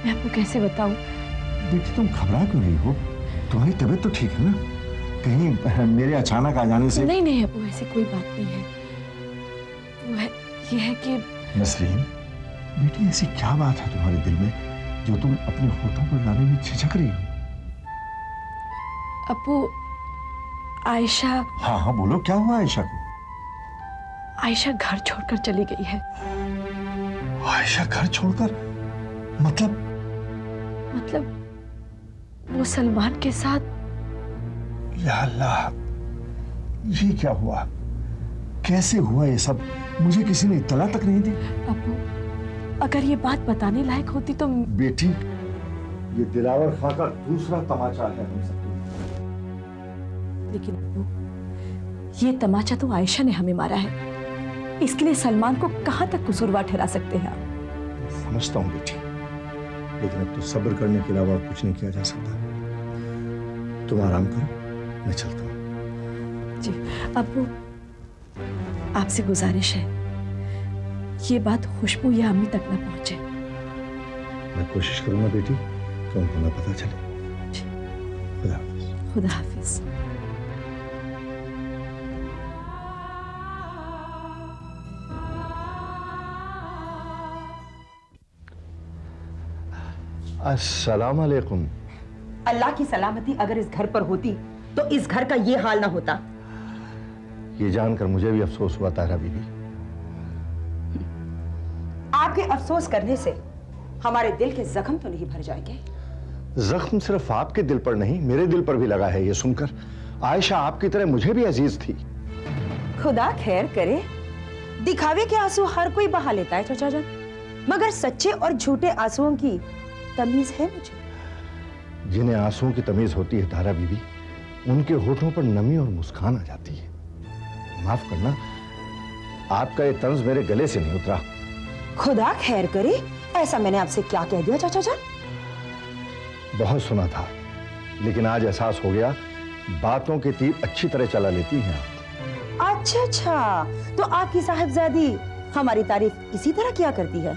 मैं आपको कैसे बताऊं? बेटी तुम घबरा क्यों रही हो? तुम्हारी तबीयत तो ठीक है ना? कहीं मेरे अचानक आ जाने से? नहीं नहीं अबू, ऐसी कोई बात नहीं है। वो है, ये है कि नसरीन, बेटी ऐसी क्या बात है तुम्हारे दिल में जो तुम अपने होठों पर लाने में झिझक रही हो? अबू, आयशा। हाँ हाँ बोलो, क्या हुआ आयशा को? आयशा घर छोड़कर चली गई है। आयशा घर छोड़कर? मतलब वो सलमान के साथ। या अल्लाह, ये क्या हुआ? कैसे हुआ ये सब? मुझे किसी ने इत्तला तक नहीं दी। अबू, अगर ये बात बताने लायक होती तो। बेटी, ये दिलावर खां का दूसरा तमाचा है हम सबके। लेकिन अबू, ये तमाचा तो आयशा ने हमें मारा है। इसके लिए सलमान को कहां तक कसूरवार ठहरा सकते हैं आप? समझता हूं बेटी, लेकिन अब तो सब्र करने के अलावा कुछ नहीं किया जा सकता। तुम आराम करो, मैं चलता हूं। जी अबू, आपसे गुजारिश है, ये बात खुशबू या अम्मी तक न पहुंचे। मैं कोशिश करूंगा बेटी कि उनको न पता चले। खुदा हाफिज। खुदा हाफिज। अस्सलाम वालेकुम। अल्लाह की सलामती अगर इस घर पर होती तो इस घर का ये हाल ना होता। ये जानकर मुझे भी अफसोस हुआ तारा बीबी। आपके अफसोस करने से हमारे दिल के जख्म तो नहीं भर जाएंगे? जख्म सिर्फ आपके दिल पर नहीं, मेरे दिल पर भी लगा है ये सुनकर। आयशा आपकी तरह मुझे भी अजीज थी। खुदा खैर करे, दिखावे के आंसू हर कोई बहा लेता है चाचा जान, मगर सच्चे और झूठे आंसुओं की तमीज है मुझे। जिन्हें आंसुओं की तमीज होती है तारा बीबी, उनके होठों पर नमी और मुस्कान आ जाती है। माफ करना, आपका ये तंज मेरे गले से नहीं उतरा। खुदा खैर करे, ऐसा मैंने आपसे क्या कह दिया चाचा जान? बहुत सुना था, लेकिन आज एहसास हो गया, बातों के तीर अच्छी तरह चला लेती हैं आप। अच्छा अच्छा, तो आपकी साहिबजादी हमारी तारीफ इसी तरह किया करती है?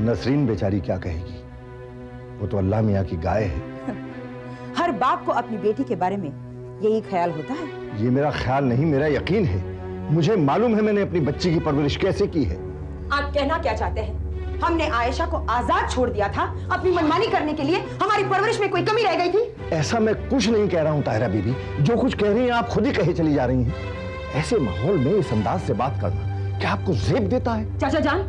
नसरीन बेचारी क्या कहेगी, वो तो अल्लाह मियाँ की गाय है। हर बाप को अपनी बेटी के बारे में यही ख्याल होता है। ये मेरा ख्याल नहीं, मेरा यकीन है। मुझे मालूम है मैंने अपनी बच्ची की परवरिश कैसे की है। आप कहना क्या चाहते हैं? हमने आयशा को आजाद छोड़ दिया था अपनी मनमानी करने के लिए, हमारी परवरिश में कोई कमी रह गई थी? ऐसा मैं कुछ नहीं कह रहा हूँ ताहिरा बीबी, जो कुछ कह रही हैं आप खुद ही कहे चली जा रही हैं। ऐसे माहौल में इस अंदाज से बात करना क्या आपको ज़ेब देता है? चाचा जान,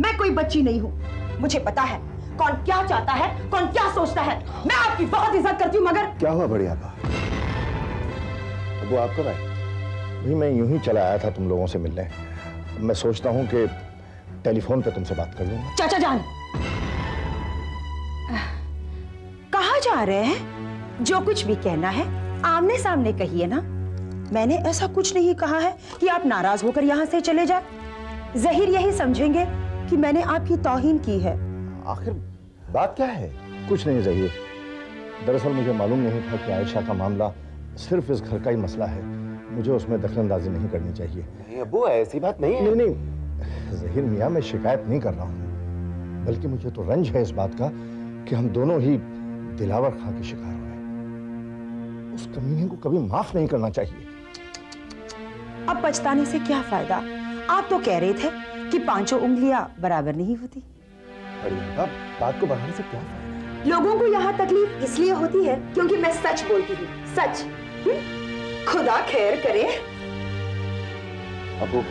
मैं कोई बच्ची नहीं हूँ, मुझे पता है कौन क्या चाहता है, कौन क्या सोचता है। मैं आपकी बहुत इज्जत करती हूँ, मगर क्या हुआ बड़ी आपा? वो आप कब आए? भाई मैं यूं ही चला आया था तुम लोगों से मिलने। मैं सोचता हूँ कि टेलीफोन पे तुमसे बात कर लूंगा। चाचा जान, कहाँ जा रहे हैं? जो कुछ भी कहना है आमने सामने कहिए ना। मैंने ऐसा कुछ नहीं कहा है कि आप नाराज होकर यहाँ से चले जाए। ज़हीर यही समझेंगे कि मैंने आपकी तौहीन की है। आखिर बात क्या है? कुछ नहीं ज़हीर, दरअसल मुझे मालूम नहीं था कि आयशा का मामला सिर्फ इस घर का ही मसला है। मुझे उसमें दखलंदाजी नहीं करनी चाहिए। नहीं अब्बू, ऐसी बात नहीं है। नहीं ज़हीर मियाँ, मैं शिकायत नहीं कर रहा हूँ, बल्कि मुझे तो रंज है इस बात का कि हम दोनों ही दिलावर खां के शिकार हुए। उस कमीने को कभी माफ नहीं करना चाहिए। अब पछताने से क्या फायदा? आप तो कह रहे थे कि पांचों उंगलियां बराबर नहीं होती। बात को बढ़ाने से क्या फायदा? लोगों को यहाँ तकलीफ इसलिए होती है क्योंकि मैं सच बोलती हूँ, सच। खुदा खैर करे। अब्बू,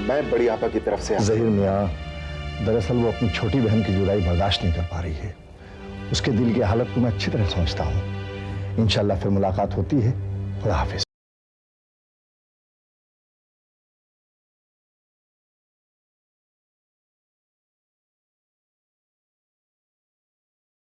मैं बड़ी आपा की तरफ से। ज़हीर मियाँ, दरअसल वो अपनी छोटी बहन की जुदाई बर्दाश्त नहीं कर पा रही है। उसके दिल की हालत को मैं अच्छी तरह समझता हूँ। इंशाल्लाह फिर मुलाकात होती है। खुदा हाफिज।